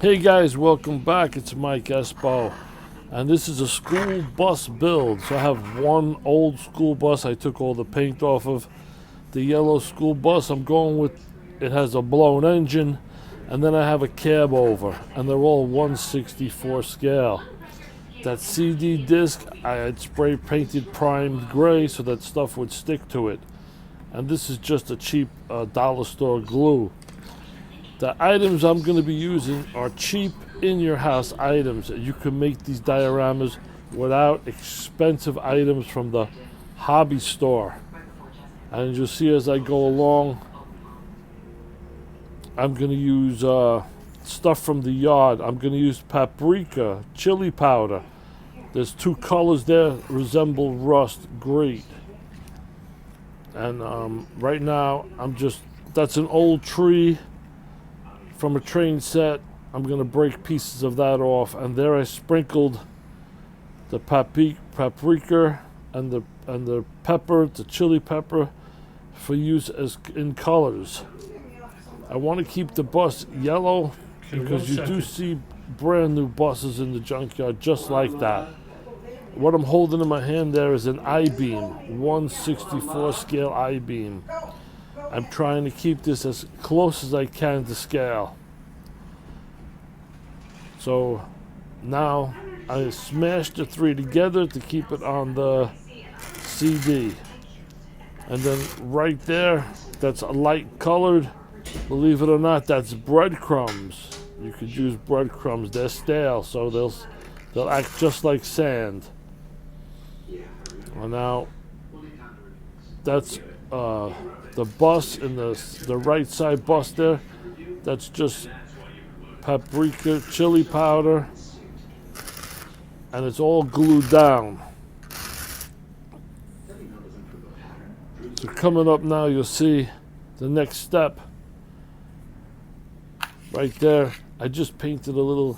Hey guys, welcome back. It's Mike Espo, and this is a school bus build. So I have one old school bus I took all the paint off of. The yellow school bus I'm going with, it has a blown engine, and then I have a cab over, and they're all 1/64 scale. That CD disc, I had spray painted primed gray so that stuff would stick to it. And this is just a cheap dollar store glue. The items I'm going to be using are cheap in your house items. You can make these dioramas without expensive items from the hobby store. And you'll see as I go along, I'm going to use stuff from the yard. I'm going to use paprika, chili powder. There's two colors there resemble rust great. And right now that's an old tree from a train set. I'm going to break pieces of that off, and there I sprinkled the paprika and the pepper, the chili pepper, for use as in colors. I want to keep the bus yellow because you do see brand new buses in the junkyard just like that. What I'm holding in my hand there is an I-beam, 1/64 scale I-beam. I'm trying to keep this as close as I can to scale. So now I smashed the three together to keep it on the CD. And then right there, that's light colored. Believe it or not, that's breadcrumbs. You could use breadcrumbs. They're stale, so they'll act just like sand. And now that's the bus in the right side bus there. That's just paprika, chili powder, and it's all glued down. So coming up now, you'll see the next step. Right there, I just painted a little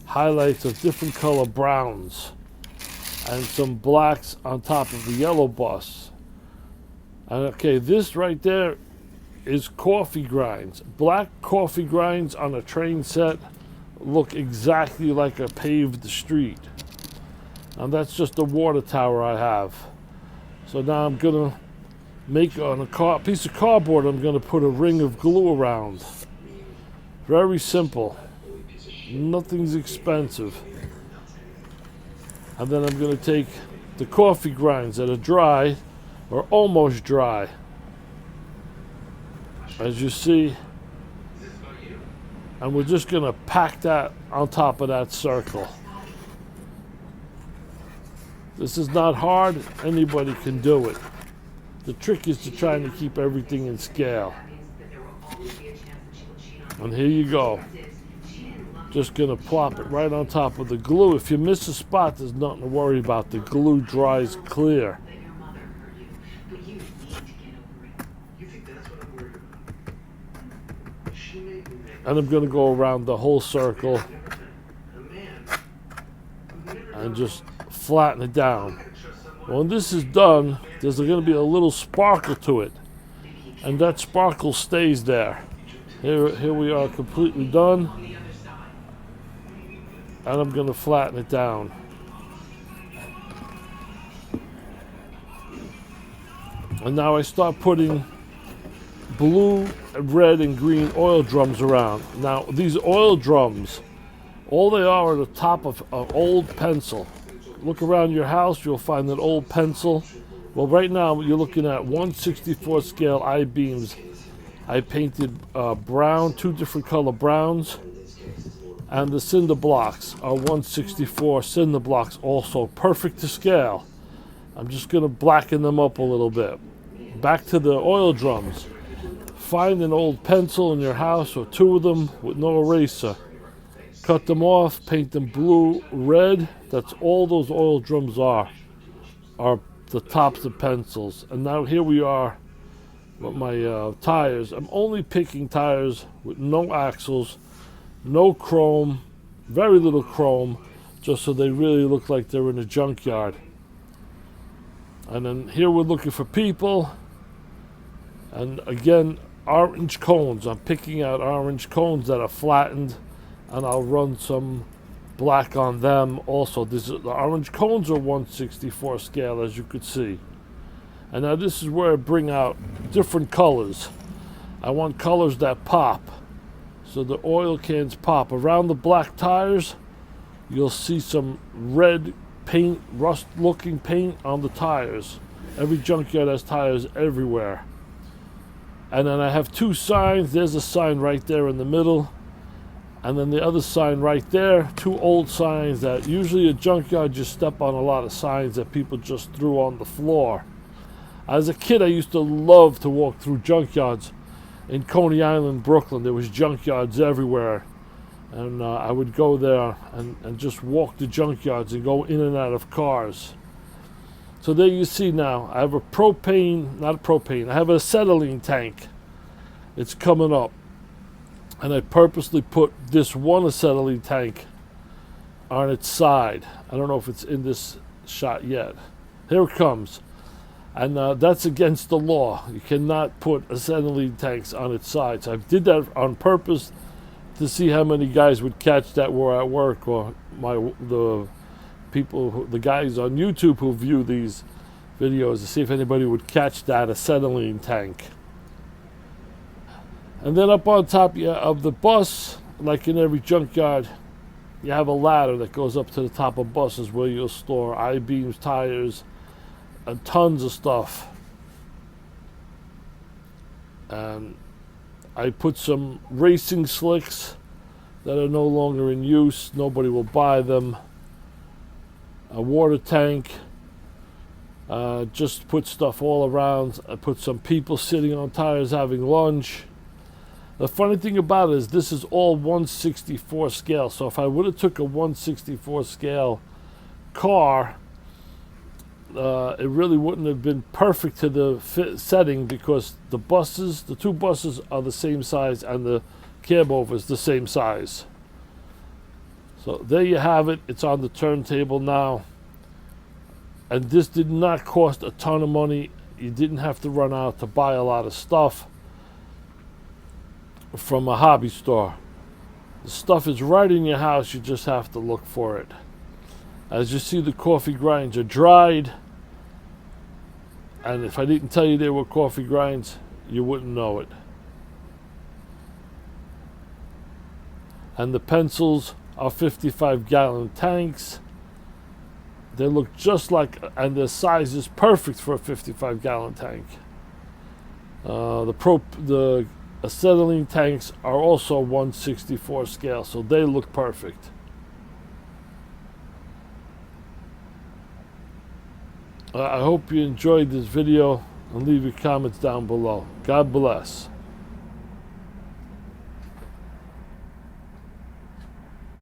highlights of different color browns and some blacks on top of the yellow bus. And okay, this right there is coffee grinds. Black coffee grinds on a train set look exactly like a paved street. And that's just a water tower I have. So now I'm gonna make on a piece of cardboard, I'm gonna put a ring of glue around. Very simple. Nothing's expensive. And then I'm gonna take the coffee grinds that are dry or almost dry. As you see, and we're just going to pack that on top of that circle. This is not hard, anybody can do it. The trick is to try to keep everything in scale. And here you go. Just going to plop it right on top of the glue. If you miss a spot, there's nothing to worry about. The glue dries clear. And I'm going to go around the whole circle and just flatten it down. When this is done, there's going to be a little sparkle to it, and that sparkle stays there. Here we are, completely done, and I'm going to flatten it down. And now I start putting blue, red, and green oil drums around. Now, these oil drums, all they are the top of an old pencil. Look around your house, you'll find an old pencil. Well, right now, you're looking at 1/64 scale I-beams. I painted brown, two different color browns, and the cinder blocks are 1/64 cinder blocks also, perfect to scale. I'm just going to blacken them up a little bit. Back to the oil drums. Find an old pencil in your house, or two of them with no eraser. Cut them off, paint them blue, red. That's all those oil drums are the tops of pencils. And now here we are with my tires. I'm only picking tires with no axles, no chrome, very little chrome, just so they really look like they're in a junkyard. And then here we're looking for people. And again, orange cones. I'm picking out orange cones that are flattened and I'll run some black on them also. The orange cones are 1/64 scale, as you could see. And now this is where I bring out different colors. I want colors that pop. So the oil cans pop. Around the black tires, you'll see some red paint, rust-looking paint on the tires. Every junkyard has tires everywhere. And then I have two signs. There's a sign right there in the middle. And then the other sign right there. Two old signs that usually a junkyard just step on a lot of signs that people just threw on the floor. As a kid, I used to love to walk through junkyards. In Coney Island, Brooklyn, there was junkyards everywhere. And I would go there and just walk the junkyards and go in and out of cars. So there you see now, I have a I have a acetylene tank. It's coming up. And I purposely put this one acetylene tank on its side. I don't know if it's in this shot yet. Here it comes. And that's against the law. You cannot put acetylene tanks on its sides. I did that on purpose to see how many guys would catch that were at work, or the guys on YouTube who view these videos, to see if anybody would catch that acetylene tank. And then up on top of the bus, like in every junkyard, you have a ladder that goes up to the top of buses where you'll store I-beams, tires, and tons of stuff. And I put some racing slicks that are no longer in use. Nobody will buy them. A water tank. Just put stuff all around. I put some people sitting on tires having lunch. The funny thing about it is this is all 1/64 scale. So if I would have took a 1/64 scale car, it really wouldn't have been perfect to the setting, because the two buses are the same size and the cab over is the same size. So there you have it. It's on the turntable now. And this did not cost a ton of money. You didn't have to run out to buy a lot of stuff from a hobby store. The stuff is right in your house. You just have to look for it. As you see, the coffee grinds are dried. And if I didn't tell you they were coffee grinds, you wouldn't know it. And the pencils are 55-gallon tanks. They look just like, and the size is perfect for a 55-gallon tank. The acetylene tanks are also 1/64 scale, so they look perfect. I hope you enjoyed this video, and leave your comments down below. God bless.